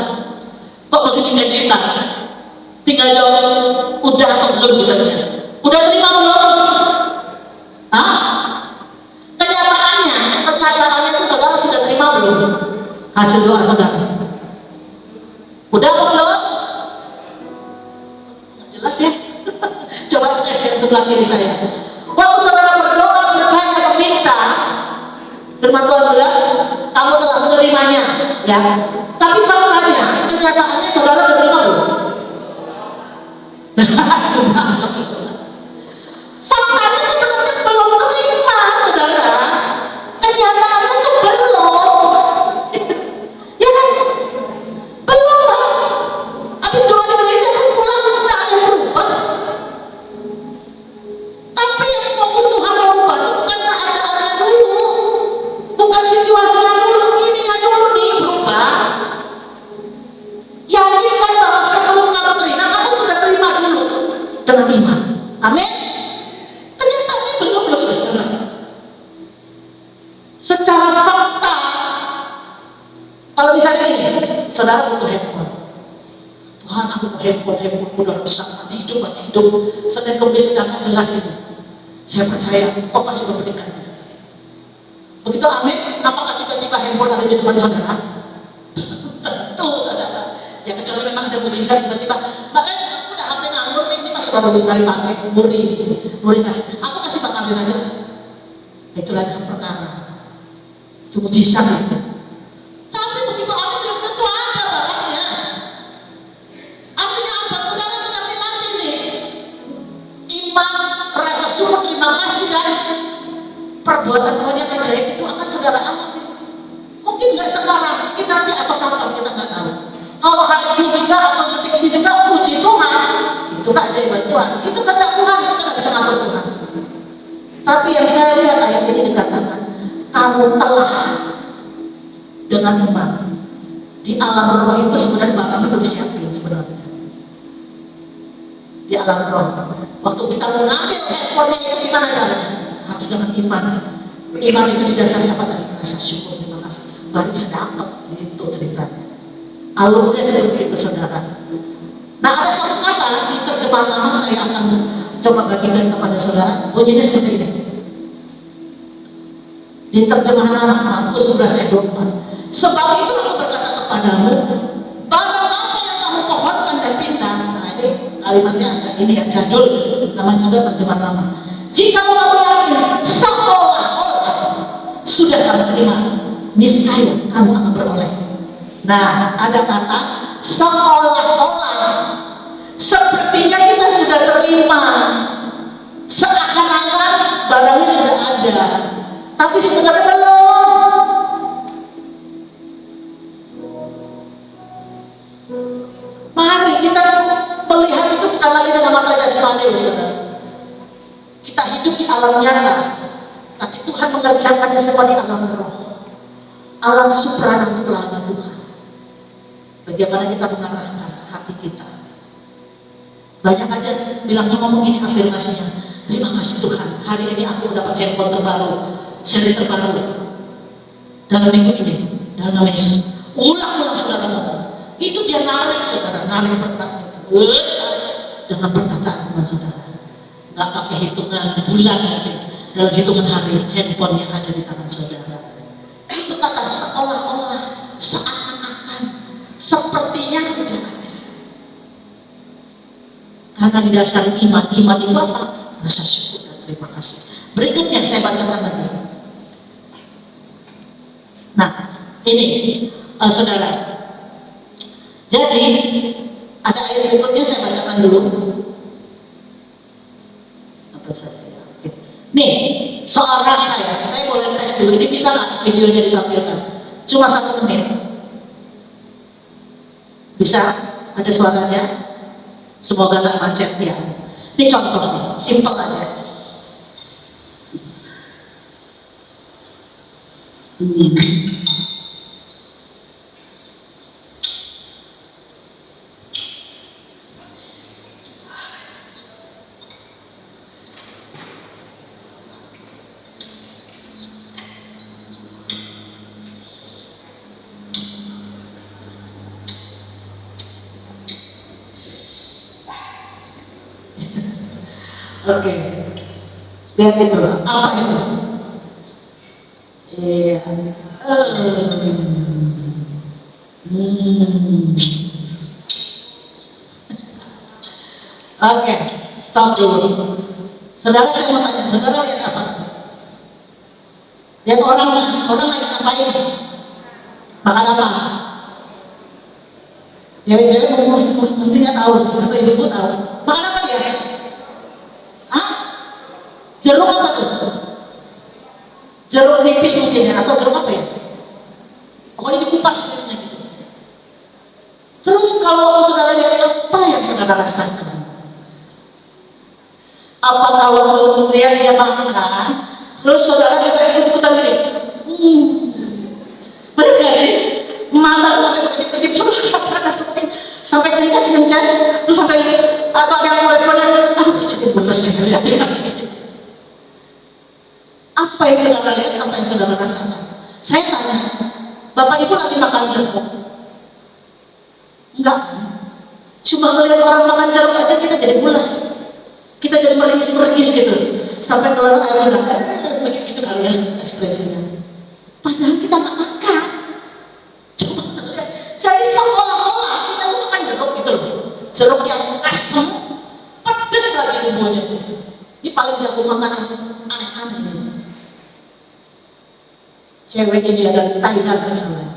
Kok begini nggak cinta? Tinggal jawab udah atau belum gitu aja. Udah terima belum? Hah? Kenyataannya itu saudara sudah terima belum? Hasil doa saudara. Udah apa belum? Nggak jelas ya? Coba tes yang sebelah kiri saya. Waktu saudara berdoa, percaya, meminta, firman Tuhan bilang, kamu telah menerimanya, ya. Tapi faktanya, kenyataannya saudara sudah terima belum? Sudah. Faktanya sebenarnya belum terima, saudara. Kenyataannya itu belum. Ya kan? Belum, Pak. Habis doa di gereja kan pulang tidak ada yang berubah. Tapi yang fokus Tuhan berubah itu bukan keadaannya dulu, bukan situasinya dulu, ininya dulu nih berubah. Yakinkan bahwa sebelum kamu terima, kamu sudah terima dulu dengan iman. Amin. Kenyataannya belum loh saudara. Secara fakta, kalau misalnya ini, saudara butuh handphone. Tuhan, aku mau handphone udah rusak, mati hidup. Senin Kemis sudah akan jelas ini. Saya percaya, kok pasti memberikannya. Begitu amin, apakah tiba-tiba handphone ada di depan saudara? Tentu saudara. Ya kecuali memang ada mujizat tiba-tiba. Makanya udah HP nganggur nih, ini masih baru sekali pakai, muri kasih. Aku kasih Pak Kardin aja. Itulah dengan perkara. Itu mujizat itu. Tapi begitu amin belum tentu ada barangnya. Artinya apa? Saudara sedang dilatih nih. Iman, rasa syukur, terima kasih dan perbuatan Tuhan yang ajaib itu akan saudara alami. Mungkin nggak sekarang, mungkin nanti atau kapan kita nggak tahu. Kalau hari ini juga atau detik ini juga puji Tuhan, itu keajaiban Tuhan. Itu kehendak Tuhan, kita nggak bisa ngatur Tuhan. Tapi yang saya lihat ayat ini dikatakan, kamu telah dengan iman. Di alam roh itu sebenarnya barangnya belum siapin sebenarnya. Di alam roh, waktu kita mengambil handphone itu gimana caranya? Harus dengan iman. Iman itu didasari apa tadi? Rasa syukur, terima kasih. Baru bisa dapat itu ceritanya. Alurnya seperti itu saudara. Nah, ada satu kata di terjemahan lama saya akan coba bagikan kepada saudara. Bunyinya seperti ini. Di terjemahan lama Markus 11 ayat 24. Sebab itu aku berkata kepadamu, barang apa yang kamu pohonkan dan pinta. Nah, ini kalimatnya agak ini ya jadul, namanya juga terjemahan lama. Jika kamu yakin seolah-olah sudah kamu terima, niscaya kamu akan beroleh. Nah, ada kata seolah-olah, sepertinya kita sudah terima, seakan-akan barangnya sudah ada, tapi sebenarnya belum. Mari kita melihat itu bukan lagi dengan mata jasmani, saudara. Kita hidup di alam nyata, tapi Tuhan mengerjakannya semua di alam roh, alam supranatural Tuhan. Bagaimana kita mengarahkan hati kita? Banyak aja bilangnya ngomong ini afirmasinya. Terima kasih Tuhan, hari ini aku dapat handphone terbaru, seri terbaru dalam minggu ini, dalam nama Yesus. Ulang-ulang saudara ngomong. Itu dia narik saudara, narik perkataan dengan perkataan saudara. Nggak pakai hitungan bulan mungkin, dalam hitungan hari, handphone yang ada di tangan saudara. Itu kata seolah-olah, seakan-akan, sepertinya udah ada. Karena didasari iman itu apa? Rasa syukur dan terima kasih. Berikutnya saya bacakan lagi. Nah, ini saudara. Jadi ada ayat berikutnya saya bacakan dulu. Apa saya? Oke. Nih, soal rasa ya. Saya boleh tes dulu. Ini bisa nggak videonya ditampilkan? Cuma 1 menit. Bisa? Ada suaranya? Semoga nggak macet ya. Ini contoh, simple aja. Oke, lihat itu, apa itu? Oke, stop dulu. Saudara saya mau tanya, saudara lihat apa? Lihat orang lagi ngapain? Makan apa? Cewek-cewek mestinya tahu, atau ibu-ibu tahu. Makan apa dia? Jeruk apa tuh? Jeruk nipis mungkin ya, atau jeruk apa ya? Pokoknya dikupas gitu. Terus kalau saudara lihat apa yang saudara rasakan? Apa kalau lihat dia makan, terus saudara juga ikut-ikutan gini? Benar gak sih? Mata sampai kedip-kedip, sampai kencas, terus sampai atau ada yang responnya, cukup beres ya lihatnya. Apa yang saudara lihat, apa yang saudara rasakan? Saya tanya, Bapak Ibu lagi makan jeruk? Enggak kan? Cuma melihat orang makan jeruk aja kita jadi mules, kita jadi merengis gitu, sampai keluar air udah begitu kali ya ekspresinya. Padahal kita nggak makan, cuma melihat. Jadi seolah-olah kita tuh makan jeruk gitu loh, jeruk yang asam, pedas lagi bumbunya. Ini paling jago makanan aneh-aneh. Cewek ini ada Thailand misalnya.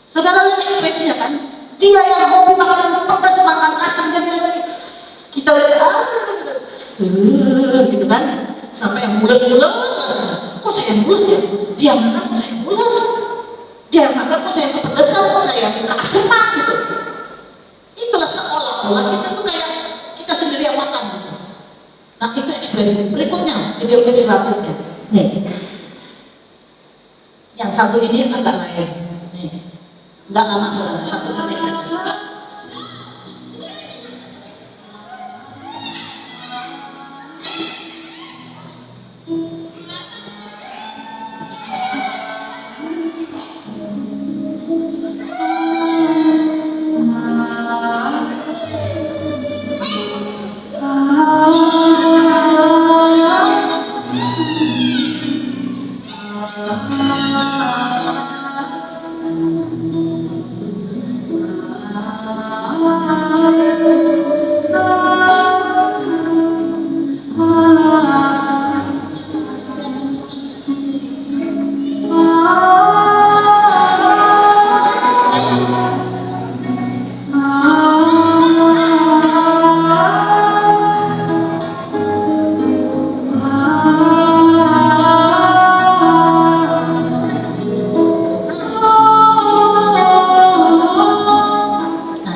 Saudara lihat ekspresinya kan? Dia yang hobi makan pedas, makan asam, dia bilang kita lihat gitu kan? Sampai yang mules-mules, kok saya mules ya? Dia makan kok saya mules? Dia makan kok saya kepedesan, kok saya keaseman gitu? Itulah seolah-olah kita tuh kayak kita sendiri yang makan gitu. Nah itu ekspresi. Berikutnya video klip selanjutnya. Nih. Yang satu ini agak lain. Nih. Enggak lama saudara, 1 menit aja.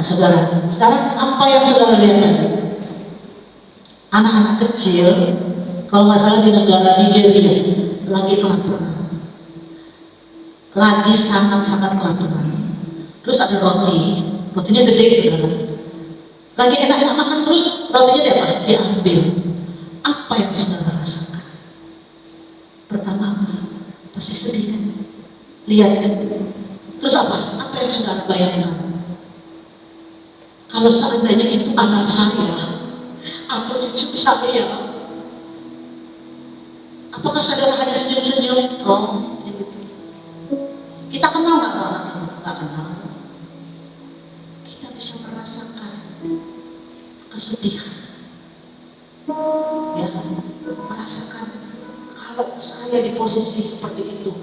Saudara, sekarang apa yang saudara lihat tadi? Anak-anak kecil, kalau nggak salah di negara Nigeria, lagi kelaparan, lagi sangat-sangat kelaparan. Terus ada rotinya gede saudara. Lagi enak-enak makan, terus rotinya diapa? Diambil Apa yang saudara rasakan? Pertama apa? Pasti sedih kan? Lihat kan? Terus apa? Apa yang saudara bayangkan? Kalau seandainya itu anak saya atau cucu saya, apakah saudara hanya senyum-senyum? Oh, gitu. Kita kenal nggak orang itu? Nggak kenal. Kita bisa merasakan kesedihan, ya, merasakan kalau saya di posisi seperti itu,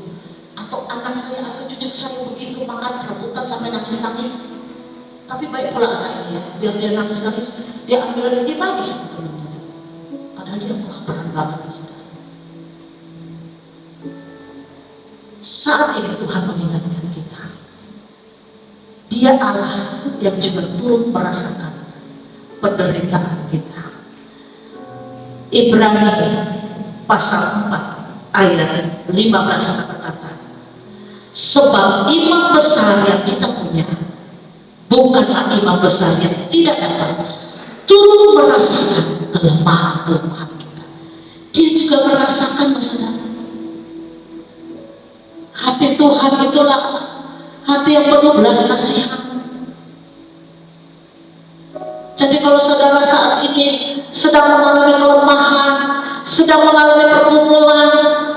atau anak saya atau cucu saya begitu makan rebutan sampai nangis-nangis. Tapi baik pula anak ini ya, biar dia nangis-nangis, dia ambil lagi, dia bagi sama teman-teman. Padahal dia kelaparan banget. Saat ini Tuhan mengingatkan kita, Dia Allah yang juga turut merasakan penderitaan kita. Ibrani pasal 4 ayat 15 berkata, sebab imam besar yang kita punya bukanlah imam besar yang tidak dapat turut merasakan kelemahan-kelemahan kita. Dia juga merasakan, saudara. Hati Tuhan itulah hati yang penuh belas kasihan. Jadi kalau saudara saat ini sedang mengalami kelemahan, sedang mengalami pergumulan,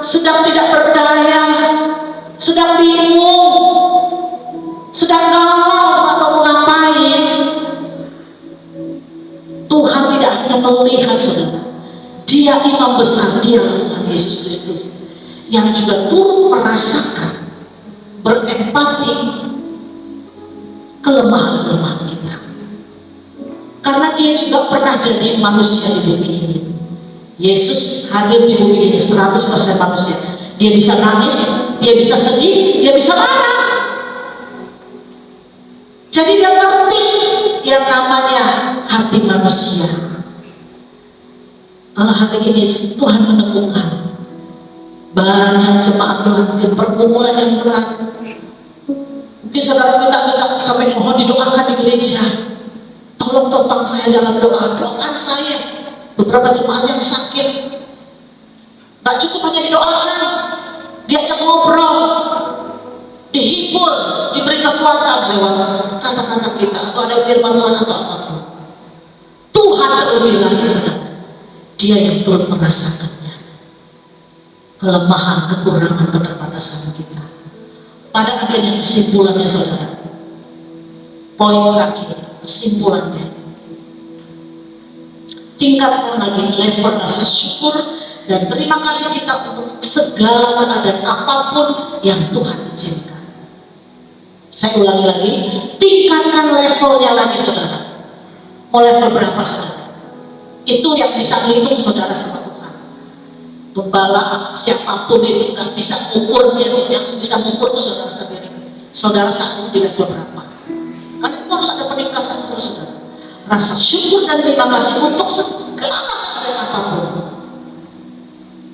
sedang tidak berdaya, sedang bingung, sedang galau atau mau ngapain, Tuhan tidak hanya melihat saudara, Dia imam besar, Dia Tuhan Yesus Kristus yang juga turut merasakan, berempati kelemahan-kelemahan kita. Karena Dia juga pernah jadi manusia di bumi ini. Yesus hadir di bumi ini 100% manusia. Dia bisa nangis, Dia bisa sedih, Dia bisa marah. Jadi Dia ngerti yang namanya hati manusia. Kalau hari ini Tuhan menemukan banyak jemaat Tuhan mungkin pergumulan yang berat, mungkin saudara minta sampai mohon didoakan di gereja, tolong topang saya dalam doa, doakan saya. Beberapa jemaat yang sakit, gak cukup hanya didoakan, diajak ngobrol, dihibur, diberi kekuatan lewat kata-kata kita atau ada firman Tuhan atau apapun. Tuhan terlebih lagi saudara, Dia yang turut merasakannya, kelemahan, kekurangan, keterbatasan kita. Pada akhirnya kesimpulannya saudara, poin terakhir, kesimpulannya, tingkatkan lagi level rasa syukur dan terima kasih kita untuk segala keadaan apapun yang Tuhan izinkan. Saya ulangi lagi, tingkatkan levelnya lagi saudara. Mau level berapa saudara? Itu yang bisa ngitung saudara sama Tuhan. Gembala siapapun itu kan bisa ukurnya, yang bisa mengukur itu saudara sendiri. Saudara saat ini di level berapa? Karena itu harus ada peningkatan terus saudara. Rasa syukur dan terima kasih untuk segala keadaan apapun.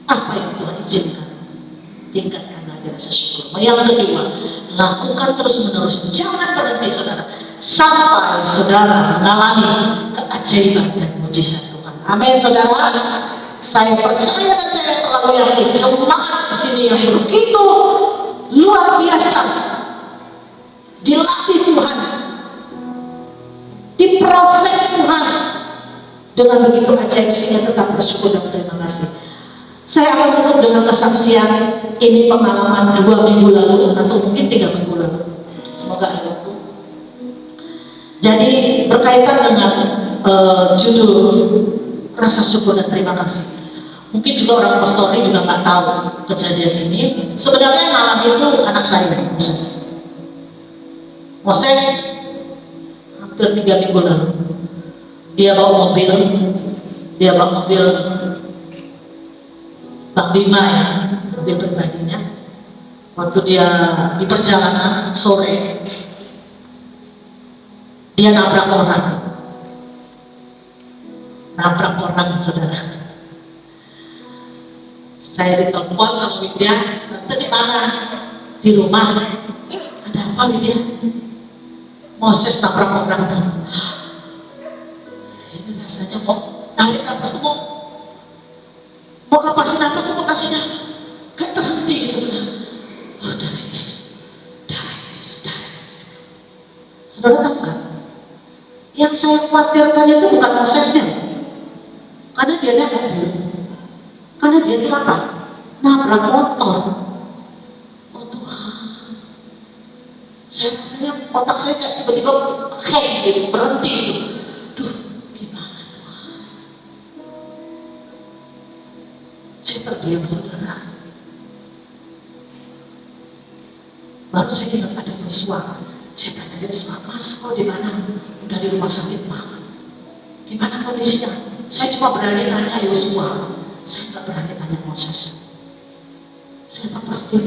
Apa yang Tuhan izinkan, tingkatkan lagi rasa syukur. Yang kedua, lakukan terus menerus, jangan berhenti saudara, sampai saudara mengalami keajaiban dan mujizat Tuhan. Amin saudara. Saya percaya dan saya terlalu yakin jemaat di sini yang begitu luar biasa, dilatih Tuhan, diproses Tuhan dengan begitu ajaib, sehingga tetap bersyukur dan terima kasih. Saya akan tutup dengan kesaksian ini, pengalaman 2 minggu lalu atau mungkin 3 minggu lalu, semoga ada waktu. Jadi berkaitan dengan judul rasa syukur dan terima kasih. Mungkin juga orang pastori juga nggak tahu kejadian ini. Sebenarnya yang alami itu anak saya, Moses hampir 3 minggu lalu. Dia bawa mobil Bang Bima ya, mobil pribadinya. Waktu dia di perjalanan sore, dia nabrak orang saudara. Saya ditelepon sama Widya, "Tante di mana?" "Di rumah." "Ada apa Widya?" "Moses nabrak orang." Ini rasanya kok tarik nafas tuh, lepasin nafas, mutasinya gak terhenti gitu saudara. Oh, darah Yesus, darah Yesus, darah Yesus. Saudara tahu kan? Yang saya khawatirkan itu bukan prosesnya, karena dia nekat dulu. Karena dia itu apa? Nabrak motor. Oh Tuhan, saya rasanya otak saya kayak tiba-tiba hang gitu, berhenti gitu. Duh, gimana Tuhan? Saya terdiam saudara. Baru saya ingat ada Yosua. Saya tanya Yosua, Mas, kau di mana? Udah di rumah sakit, Pak. Gimana kondisinya? Saya cuma berani tanya Yosua. Saya nggak berani tanya Moses. Saya tak pasti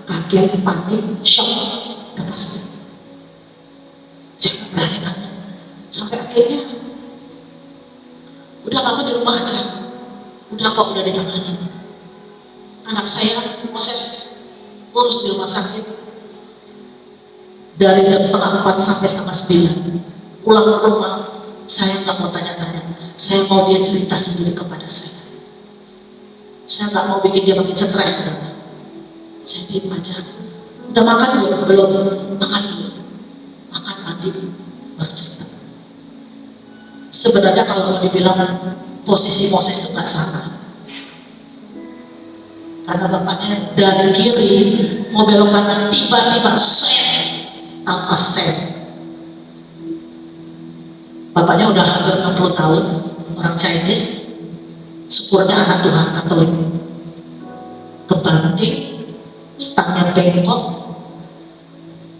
kaget, panik, shock, udah pasti. Saya nggak berani tanya. Sampai akhirnya, udah kamu di rumah aja. Udah kok, udah ditangani. Anak saya, Moses, urus di rumah sakit. Dari jam 3:30 sampai 3:30. Pulang ke rumah, saya nggak mau tanya-tanya. Saya mau dia cerita sendiri kepada saya. Saya nggak mau bikin dia makin stres. Saya diam aja. Udah makan belum? Makan dulu. Makan, mandi, baru cerita. Sebenarnya kalau dibilang posisi Moses itu nggak salah. Karena bapaknya dari kiri mau belok kanan, tiba-tiba tanpa sen. Bapaknya udah hampir 60 tahun, orang Chinese, syukurnya anak Tuhan Katolik. Kebanting, stangnya bengkok,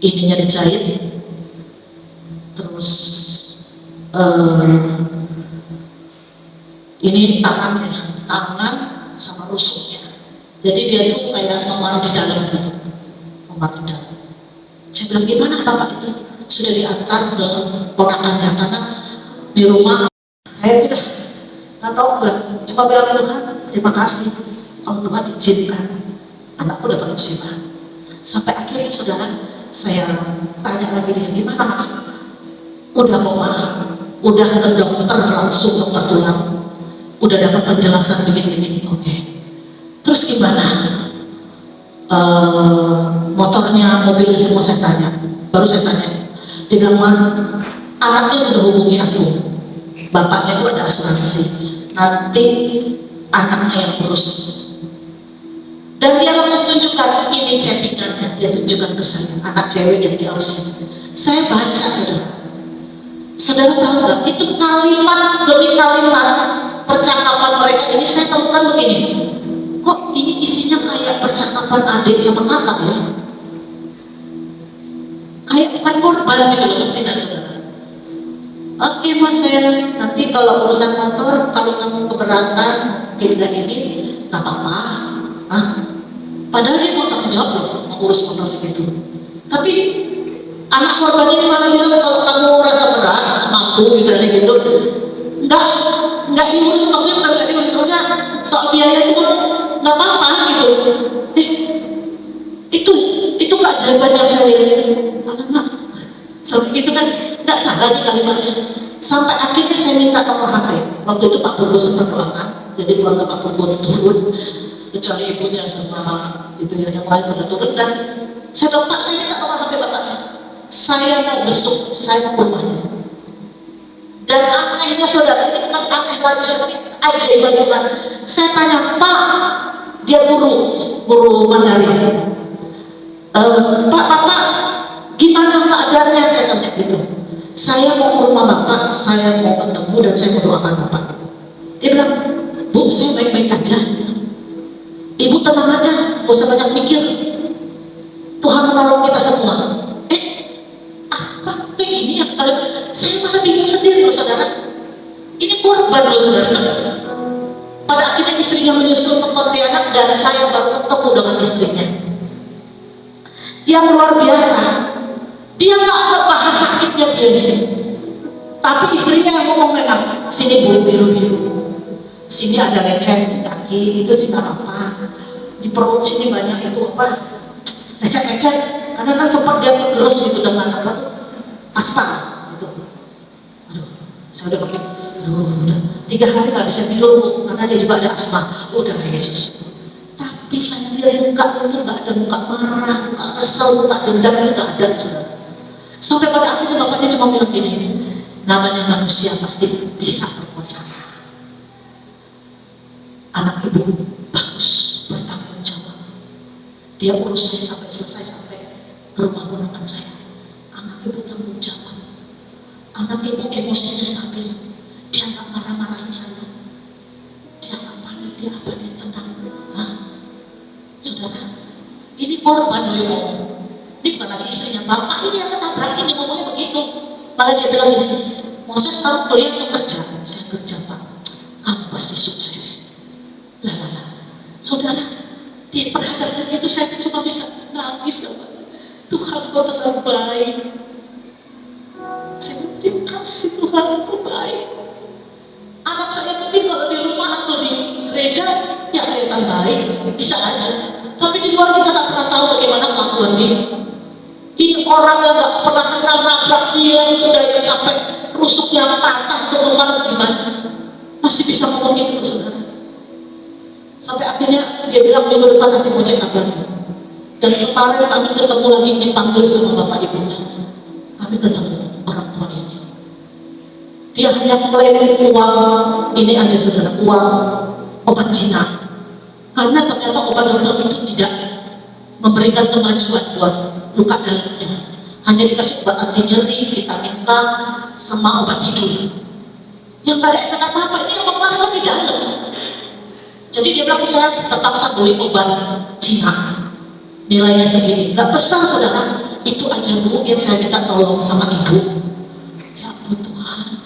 ininya dijahit, terus ini tangan sama rusuknya. Jadi dia tuh kayak memar di dalam gitu, memar di dalam. Saya bilang, gimana Bapak itu? Sudah diantar ke ponakannya, karena di rumah saya tidak tahu nggak, cuma bilang Tuhan terima kasih kalau Tuhan izinkan anakku dapat musibah. Sampai akhirnya saudara, saya tanya lagi dia, gimana Mas? Udah koma, udah ke dokter langsung, dokter tulang, udah dapat penjelasan begini-begini, oke. Terus gimana? Motornya, mobilnya semua saya tanya. Baru saya tanya, dia bilang, anaknya sudah hubungi aku, bapaknya itu ada asuransi, nanti anaknya yang urus. Dan dia langsung tunjukkan, ini chattingannya, dia tunjukkan ke saya, anak cewek yang di Aussie. Saya baca saudara. Saudara tahu nggak? Itu kalimat demi kalimat percakapan mereka ini saya temukan begini. Kok ini isinya kayak percakapan adik sama kakak ya? Kayak bukan korban gitu loh, tidak saudara? Oke Mas Feras, nanti kalau urusan motor, kalau kamu keberatan kayak ini, nggak apa-apa. Padahal dia mau tanggung jawab loh, mau urus motor gitu. Tapi anak korban ini malah bilang kalau kamu merasa berat, nggak mampu misalnya gitu, nggak diurus, maksudnya nggak diurus, maksudnya soal biaya itu kan nggak apa-apa gitu. Itu keajaiban yang saya lihat. Alamak, sampai gitu kan nggak salah di kalimatnya. Sampai akhirnya saya minta nomor HP. Waktu itu Pak Purbo sempat doakan, jadi keluarga Pak Purbo turun, kecuali ibunya sama itu yang lain pada turun, dan saya bilang, Pak, saya minta nomor HP bapaknya. Saya mau besuk, saya mau rumahnya. Dan anehnya saudara, ini bukan aneh lagi, tapi ajaib Tuhan. Saya tanya, Pak, dia guru Mandarin. Pak, gimana keadaannya? Saya tanya gitu. Saya mau ke rumah Bapak, saya mau ketemu dan saya mau doakan Bapak. Dia bilang, Bu, saya baik-baik aja. Ibu tenang aja, gak usah banyak mikir. Tuhan menolong kita semua. Apa ini yang saya malah bingung sendiri loh saudara. Ini korban loh saudara. Pada akhirnya istrinya menyusul ke Pontianak dan saya baru ketemu dengan istrinya. Yang luar biasa, dia nggak ada bahas sakitnya dia ini. Tapi istrinya yang ngomong memang, sini Bu, biru-biru, sini ada lecet di kaki, itu sih nggak apa-apa. Di perut sini banyak itu apa, lecet-lecet. Karena kan sempat dia terus gitu dengan apa tuh, aspal gitu. Aduh, saya udah pakai Udah 3 hari nggak bisa tidur Bu, karena dia juga ada asma. Udah Yesus. Tapi saya lihat muka itu nggak ada muka marah, muka kesel, muka dendam itu nggak ada, saudara. Sampai pada akhirnya bapaknya cuma bilang gini, namanya manusia pasti bisa berbuat salah. Anak ibu bagus, bertanggung jawab. Dia urus saya sampai selesai, sampai ke rumah ponakan saya. Anak ibu tanggung jawab. Anak ibu emosinya stabil. Dia nggak marah-marahin saya. Dia nggak panik, dia tenang. Hah? Saudara, ini korban loh. Ini bukan lagi istrinya, bapak ini yang ketabrak, ini ngomongnya begitu. Malah dia bilang ini, Moses taruh kuliah atau kerja? Saya kerja Pak. Kamu pasti sukses. Lah. Saudara, di perhatian itu saya cuma bisa nangis, Bapak. Tuhan kau terlalu baik. Saya terima kasih Tuhan, kau baik. Anak saya mungkin kalau di rumah atau di gereja ya kelihatan baik, bisa aja. Tapi di luar kita tak pernah tahu bagaimana kelakuan dia. Ini orang yang gak pernah kenal nabrak dia, udah yang sampai rusuknya patah ke rumah atau gimana, masih bisa ngomong gitu, saudara. Sampai akhirnya dia bilang minggu depan nanti mau cek lagi. Dan kemarin kami ketemu lagi, dipanggil sama bapak ibunya. Kami ketemu orang tua ini. Dia hanya klaim uang ini aja, saudara, uang obat Cina. Karena ternyata obat dokter itu tidak memberikan kemajuan buat luka dalamnya. Hanya dikasih obat anti nyeri, vitamin K, sama obat tidur. Yang gak ada efek apa-apa, ini yang mempengaruhi di dalam. Jadi dia bilang, saya terpaksa beli obat Cina. Nilainya segini, gak besar saudara. Itu aja Bu yang saya minta tolong sama ibu. Ya ampun Tuhan.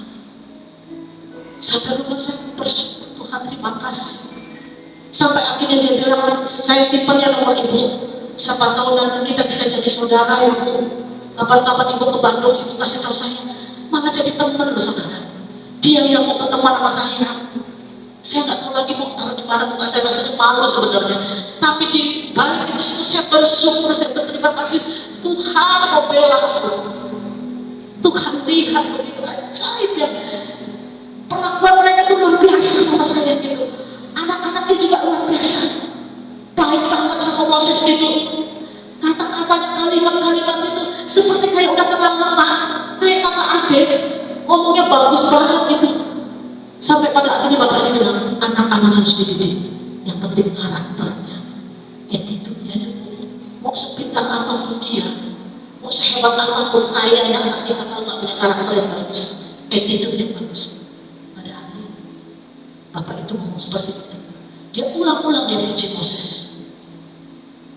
Sampai rumah saya bersyukur Tuhan, terima kasih. Sampai akhirnya dia bilang, saya simpan ya nomor ibu. Siapa tahu nanti kita bisa jadi saudara ya Bu. Kapan-kapan ibu ke Bandung, ibu kasih tahu saya. Malah jadi teman loh saudara. Dia yang mau berteman sama saya. Saya nggak tahu lagi mau taruh di mana, muka saya rasanya malu sebenarnya. Tapi di balik itu semua saya bersyukur, saya berterima kasih. Tuhan membela aku. Tuhan lihat begitu ajaib ya. Perlakuan mereka itu luar biasa sama saya gitu. Anak-anaknya juga luar biasa. Baik banget sama Moses gitu. Kata-katanya, kalimat-kalimat itu seperti kayak udah kenal lama, kayak kakak adik. Ngomongnya bagus banget gitu. Sampai pada akhirnya bapak ini bilang, anak-anak harus dididik. Yang penting karakternya, attitude-nya. Mau sepintar apapun dia, mau sehebat apapun kayanya anak kita, kalau nggak punya karakter yang bagus, attitude yang bagus. Pada akhirnya bapak itu ngomong seperti itu. Dia ulang-ulang dia puji Moses.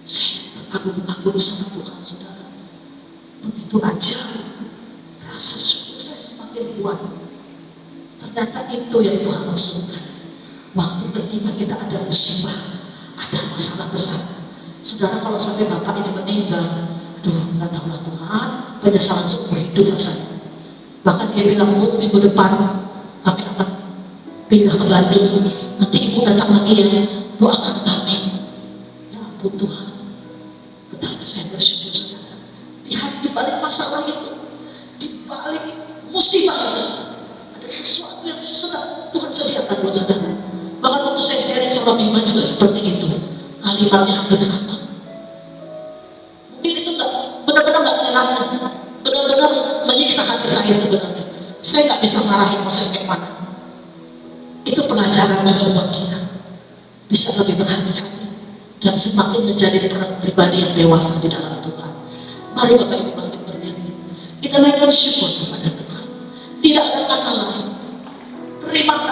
Saya terkagum-kagum sama Tuhan, saudara. Begitu aja rasa syukur saya semakin kuat. Ternyata itu yang Tuhan maksudkan. Waktu ketika kita ada musibah, ada masalah besar. Saudara, kalau sampai bapak ini meninggal, aduh, nggak tahu lah Tuhan, penyesalan seumur hidup rasanya. Bahkan dia bilang, Bu, minggu depan kami akan pindah ke Bandung. Nanti ibu datang lagi ya, doakan kami. Ya ampun Tuhan, betapa saya bersyukur saudara. Lihat di balik masalah itu, di balik musibah itu, ada sesuatu yang sudah Tuhan sediakan buat saudara. Bahkan waktu saya sharing sama Bima juga seperti itu, kalimatnya hampir sama. Mungkin itu benar-benar nggak menyenangkan, benar-benar menyiksa hati saya sebenarnya. Saya nggak bisa marahin Moses kayak mana. Itu pelajaran juga buat kita, bisa lebih berhati-hati dan semakin menjadi pribadi yang dewasa di dalam Tuhan. Mari Bapak Ibu bangkit berdiri, kita naikkan syukur kepada